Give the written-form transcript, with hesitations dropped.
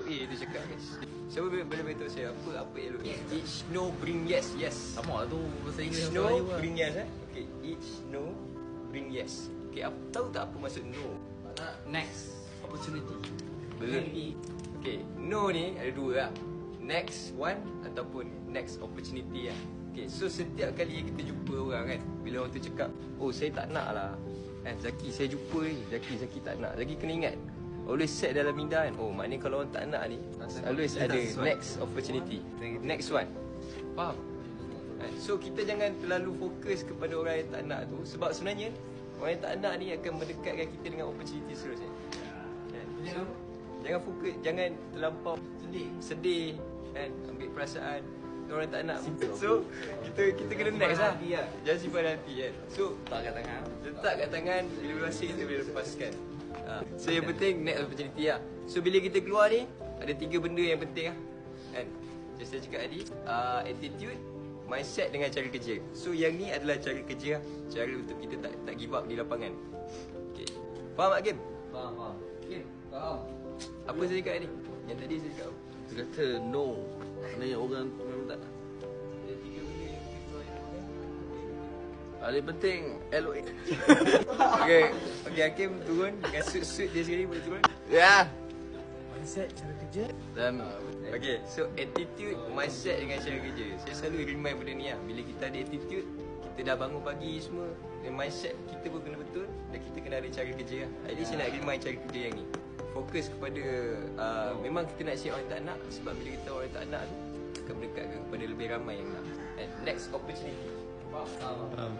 LOA tu cakap guys. Siapa boleh beritahu saya apa LOA? Each no bring yes. Yes. Sama lah tu bahasa Inggeris Each dan no Melayu lah. bring yes Okay, each no bring yes. Okay, tahu tak apa maksud no? Makna next opportunity. Okay, no ni ada dua lah. Next one ataupun next opportunity lah. Okay, so setiap kali kita jumpa orang kan, bila orang tu cakap, oh saya tak nak lah Zaki, saya jumpa ni, Zaki tak nak. Zaki kena ingat, always set dalam minda kan, oh maknanya kalau orang tak nak ni, always ada next opportunity, next one. Faham? So kita jangan terlalu fokus kepada orang yang tak nak tu. Sebab sebenarnya orang yang tak nak ni akan mendekatkan kita dengan opportunity seterusnya. So jangan fokus, jangan terlampau sedih kan, ambil perasaan orang tak nak. So kita kena next lah. Jangan simpan hati kan. So letak kat tangan, bila rasa kita boleh lepaskan. So yang penting next opportunity lah. So bila kita keluar ni, ada 3 benda yang penting lah kan. Macam saya cakap tadi, attitude, mindset dengan cara kerja. So yang ni adalah cara kerja lah. Cara untuk kita tak give up di lapangan. Okay. Faham tak Kim? Faham. Kim? Faham. Apa saya cakap tadi? Yang tadi saya cakap apa? Dia kata no. Maknanya orang tu memang tak nak. Ada 3 benda yang kita keluar ni kan. Paling penting LOA. Okay, Hakim turun dengan suit dia sekali, boleh turun? Ya. Mindset, cara kerja. Dan Okay, so attitude, mindset dengan cara kerja. Saya selalu remind benda ni lah. Bila kita ada attitude, kita dah bangun pagi semua, dan mindset kita pun kena betul, dan kita kena ada cara kerja lah. Jadi saya nak remind cara kerja yang ni. Fokus kepada, memang kita nak siap orang tak nak. Sebab bila kita orang tak nak tu, akan mendekatkan kepada lebih ramai yang nak. And next opportunity. Faham?